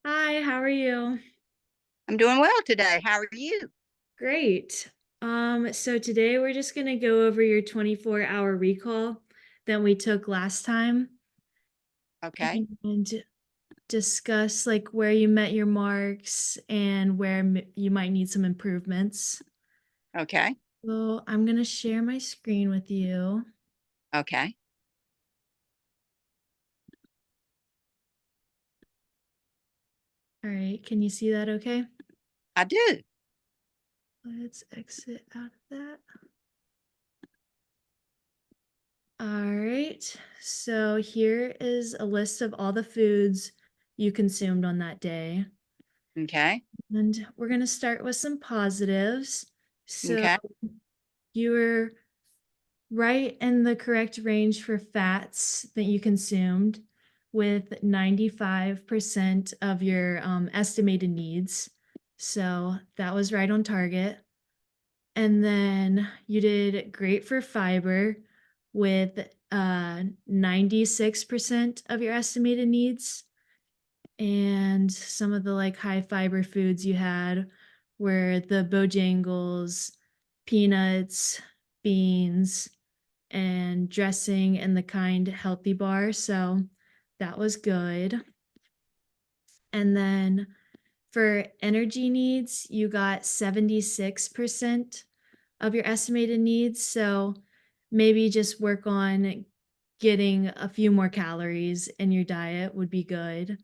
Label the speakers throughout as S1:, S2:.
S1: Hi, how are you?
S2: I'm doing well today. How are you?
S1: Great. So today we're just gonna go over your 24-hour recall that we took last time
S2: Okay.
S1: and discuss like where you met your marks and where you might need some improvements.
S2: Okay.
S1: So I'm gonna share my screen with you.
S2: Okay.
S1: All right, can you see that okay?
S2: I do.
S1: Let's exit out of that. All right, so here is a list of all the foods you consumed on that day.
S2: Okay.
S1: And we're going to start with some positives. So
S2: Okay.
S1: you were right in the correct range for fats that you consumed with 95% of your estimated needs. So that was right on target. And then you did great for fiber with 96% of your estimated needs. And some of the, like, high fiber foods you had were the Bojangles, peanuts, beans, and dressing and the kind healthy bar, so that was good. And then for energy needs, you got 76% of your estimated needs, so maybe just work on getting a few more calories in your diet would be good,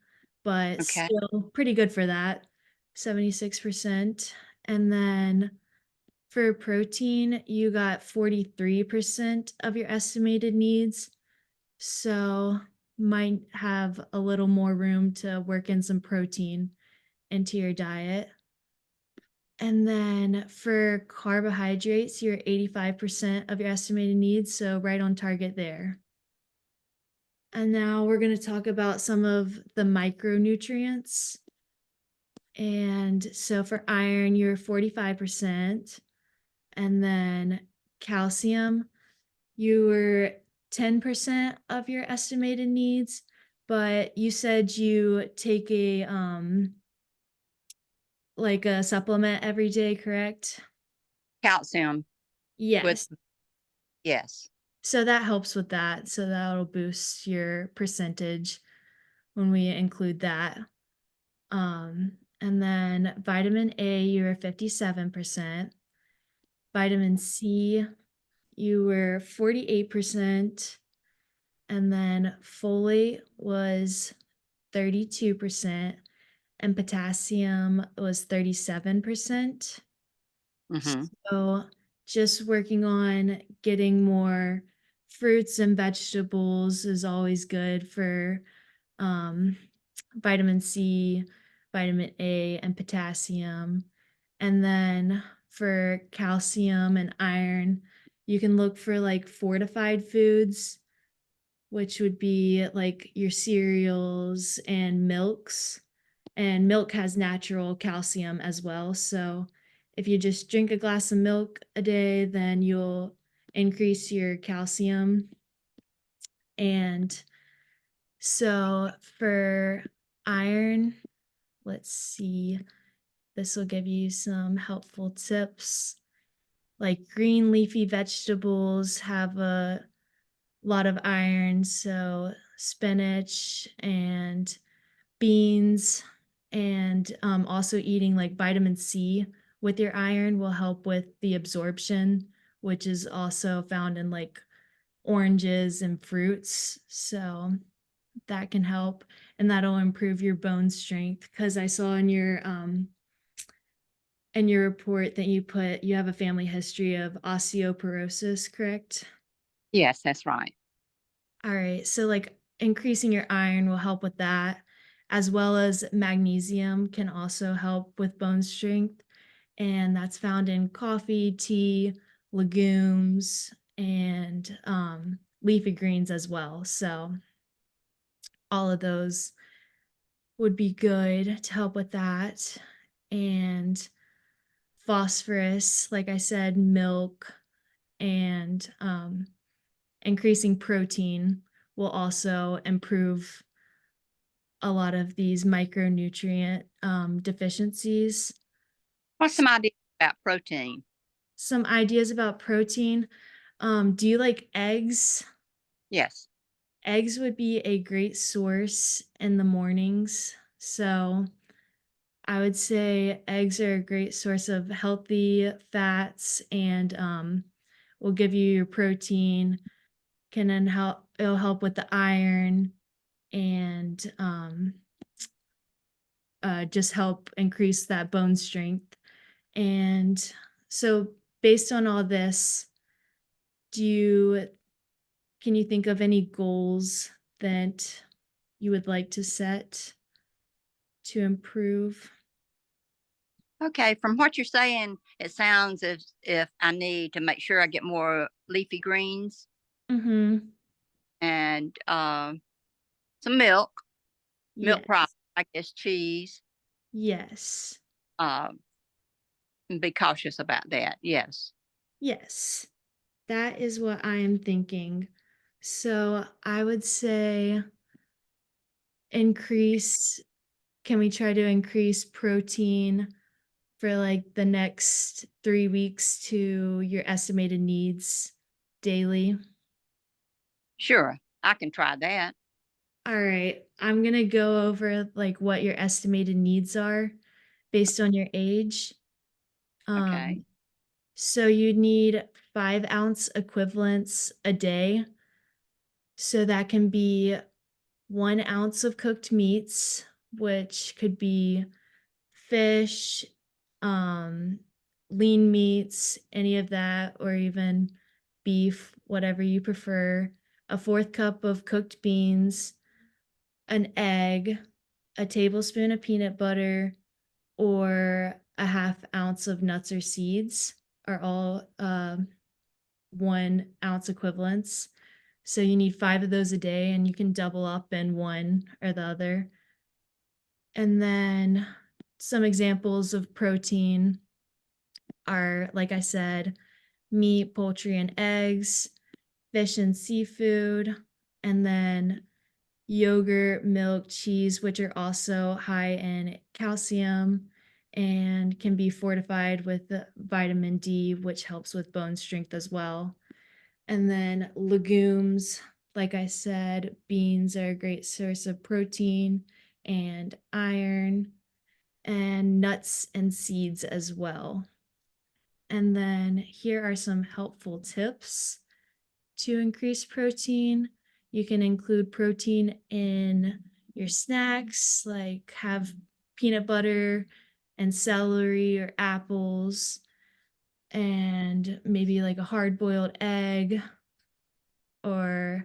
S1: but
S2: Okay.
S1: still pretty good for that, 76%. And then for protein, you got 43% of your estimated needs, so might have a little more room to work in some protein into your diet. And then for carbohydrates, you're 85% of your estimated needs, so right on target there. And now we're going to talk about some of the micronutrients. And so for iron, you're 45%. And then calcium, you were 10% of your estimated needs, but you said you take a like a supplement every day, correct?
S2: Calcium with
S1: Yes.
S2: yes.
S1: So that helps with that. So that'll boost your percentage when we include that. And then vitamin A, you were 57%. Vitamin C, you were 48%. And then folate was 32%. And potassium was 37%.
S2: Mhm.
S1: So just working on getting more fruits and vegetables is always good for um, vitamin C, vitamin A, and potassium. And then for calcium and iron, you can look for like fortified foods, which would be like your cereals and milks. And milk has natural calcium as well. So if you just drink a glass of milk a day, then you'll increase your calcium. And so for iron, let's see, this will give you some helpful tips. Like green leafy vegetables have a lot of iron, so spinach and beans, and also eating like vitamin C with your iron will help with the absorption, which is also found in like oranges and fruits. So that can help, and that'll improve your bone strength. Because I saw in your report that you put you have a family history of osteoporosis, correct?
S2: Yes, that's right.
S1: All right. So, like, increasing your iron will help with that, as well as magnesium can also help with bone strength. And that's found in coffee, tea, legumes, and leafy greens as well. So, all of those would be good to help with that. And phosphorus, like I said, milk and increasing protein will also improve a lot of these micronutrient deficiencies.
S2: What's
S1: S-
S2: some ideas about protein?
S1: Some ideas about protein. Do you like eggs?
S2: Yes.
S1: Eggs would be a great source in the mornings. So I would say eggs are a great source of healthy fats and will give you your protein, can then help it'll help with the iron and just help increase that bone strength. And so based on all this, do you can you think of any goals that you would like to set to improve?
S2: Okay. From what you're saying, it sounds as if I need to make sure I get more leafy greens
S1: Mhm.
S2: and some milk
S1: Yes.
S2: products, I guess cheese.
S1: Yes.
S2: Um, and be cautious about that. Yes.
S1: Yes. That is what I am thinking. So, I would say increase can we try to increase protein for, like, the next 3 weeks to your estimated needs daily?
S2: Sure. I can try that.
S1: Alright, I'm gonna go over, like, what your estimated needs are based on your age.
S2: Okay.
S1: Um, so you need 5-ounce equivalents a day. So that can be 1 ounce of cooked meats, which could be fish, um, lean meats, any of that, or even beef, whatever you prefer. A fourth cup of cooked beans, an egg, a tablespoon of peanut butter, or a half ounce of nuts or seeds are all 1 ounce equivalents. So you need 5 of those a day, and you can double up in one or the other. And then some examples of protein are, like I said, meat, poultry, and eggs, fish and seafood, and then yogurt, milk, cheese, which are also high in calcium and can be fortified with the vitamin D, which helps with bone strength as well. And then legumes, like I said, beans are a great source of protein and iron, and nuts and seeds as well. And then here are some helpful tips to increase protein. You can include protein in your snacks, like have peanut butter and celery or apples, and maybe like a hard boiled egg or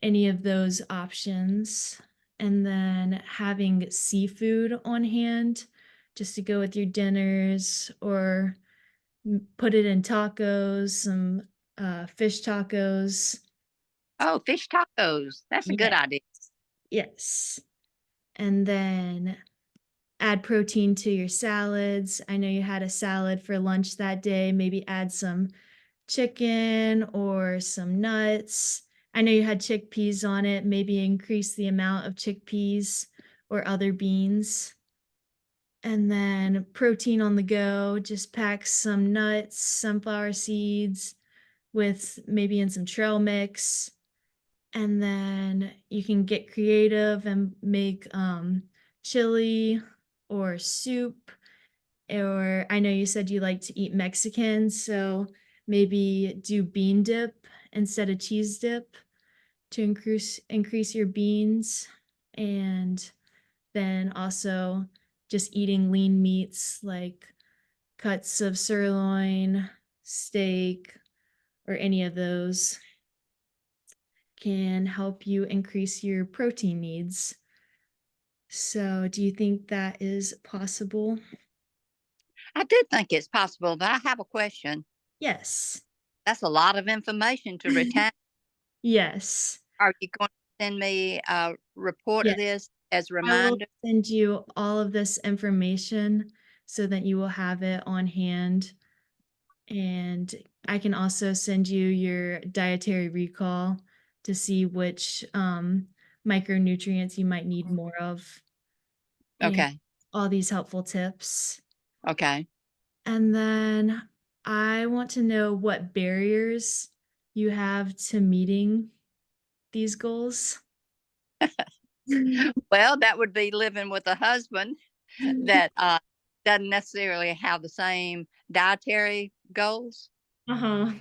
S1: any of those options. And then having seafood on hand just to go with your dinners or put it in tacos, some fish tacos.
S2: Oh, fish tacos. That's a good
S1: Yes,
S2: idea.
S1: yes. And then add protein to your salads. I know you had a salad for lunch that day. Maybe add some chicken or some nuts. I know you had chickpeas on it. Maybe increase the amount of chickpeas or other beans. And then protein on the go, just pack some nuts, sunflower seeds with maybe in some trail mix. And then you can get creative and make chili or soup. Or I know you said you like to eat Mexican, so maybe do bean dip instead of cheese dip to increase your beans. And then also just eating lean meats like cuts of sirloin, steak, or any of those can help you increase your protein needs. So, do you think that is possible?
S2: I do think it's possible, but I have a question.
S1: Yes.
S2: That's a lot of information to retain.
S1: Yes.
S2: Are you going to send me a report of
S1: Yes.
S2: this as a
S1: I will
S2: reminder?
S1: send you all of this information so that you will have it on hand. And I can also send you your dietary recall to see which micronutrients you might need more of, and
S2: Okay.
S1: all these helpful tips.
S2: Okay.
S1: And then I want to know what barriers you have to meeting these goals.
S2: Well, that would be living with a husband that doesn't necessarily have the same dietary goals.
S1: Uh-huh.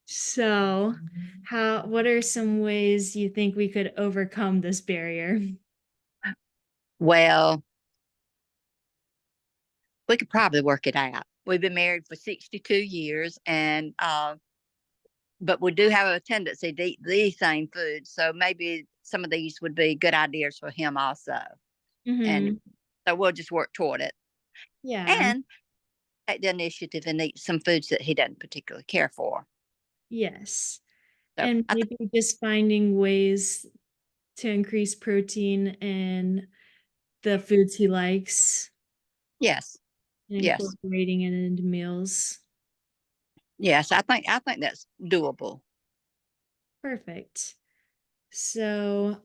S1: So, what are some ways you think we could overcome this barrier?
S2: Well, we could probably work it out. We've been married for 62 years, and but we do have a tendency to eat the same food. So maybe some of these would be good ideas for him also. And
S1: Mhm.
S2: so we'll just work toward it
S1: Yeah.
S2: and take the initiative and eat some foods that he doesn't particularly care for.
S1: Yes.
S2: So
S1: And
S2: I think,
S1: maybe just finding ways to increase protein in the foods he likes
S2: yes,
S1: and
S2: yes,
S1: incorporating it into meals.
S2: yes. I think that's doable.
S1: Perfect. So,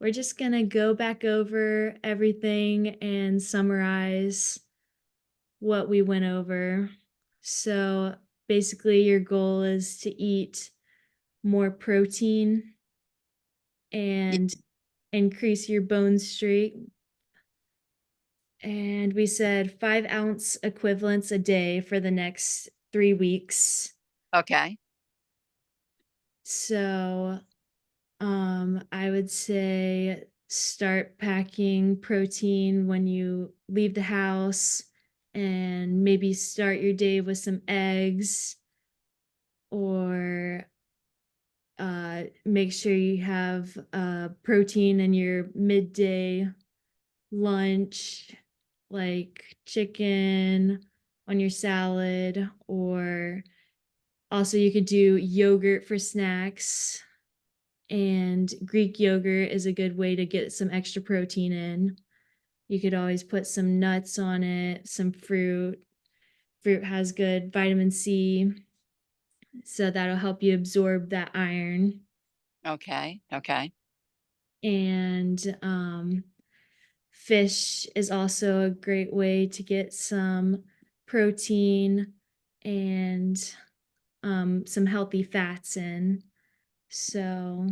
S1: we're just going to go back over everything and summarize what we went over. So, basically, your goal is to eat more protein and increase your bone strength. And we said 5-ounce equivalents a day for the next 3 weeks.
S2: Okay,
S1: So, I would say start packing protein when you leave the house and maybe start your day with some eggs or make sure you have protein in your midday lunch, like chicken on your salad, or also you could do yogurt for snacks. And Greek yogurt is a good way to get some extra protein in. You could always put some nuts on it, some fruit. Fruit has good vitamin C, so that'll help you absorb that iron.
S2: okay, okay,
S1: And fish is also a great way to get some protein and some healthy fats in. So,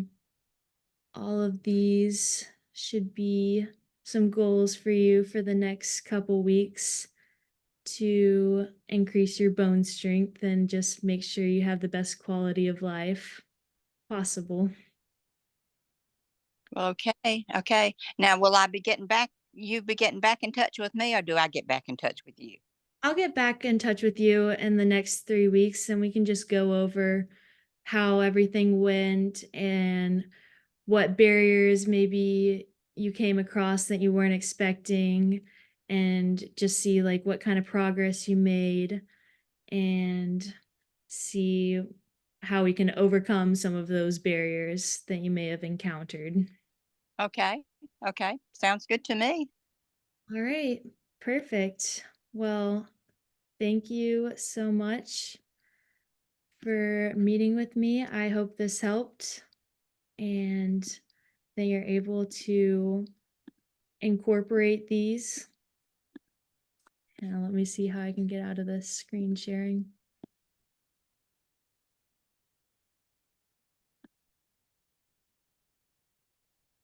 S1: all of these should be some goals for you for the next couple weeks to increase your bone strength and just make sure you have the best quality of life possible.
S2: okay, okay. Now, will I be getting back? You be getting back in touch with me, or do I get back in touch with you?
S1: I'll get back in touch with you in the next 3 weeks and we can just go over how everything went and what barriers maybe you came across that you weren't expecting, and just see like what kind of progress you made and see how we can overcome some of those barriers that you may have encountered.
S2: Okay, okay. Sounds good to me.
S1: All right, perfect. Well, thank you so much for meeting with me. I hope this helped and that you're able to incorporate these. Now, let me see how I can get out of this screen sharing.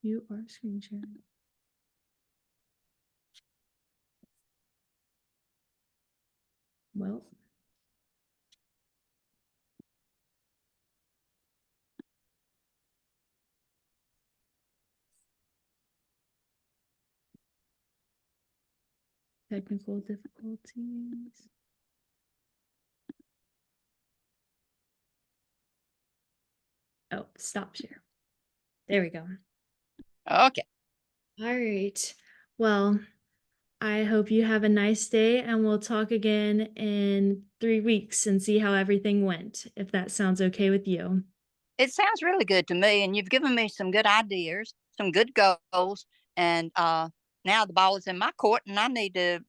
S1: You are screen sharing. Well, technical difficulties. Oh, stop share. There we go.
S2: Okay.
S1: All right. Well, I hope you have a nice day and we'll talk again in 3 weeks and see how everything went, if that sounds okay with you.
S2: It sounds really good to me, and you've given me some good ideas, some good goals, and now the ball is in my court, and I need to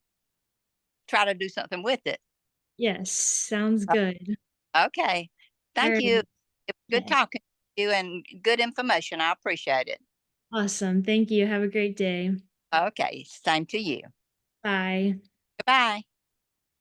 S2: try to do something with it.
S1: Yes, sounds
S2: Uh,
S1: good.
S2: Okay.
S1: All
S2: Thank
S1: right.
S2: you. It was good
S1: Yeah.
S2: talking. you and good information. I appreciate it.
S1: Awesome. Thank you. Have a great day.
S2: Okay, same to you.
S1: Bye.
S2: Goodbye.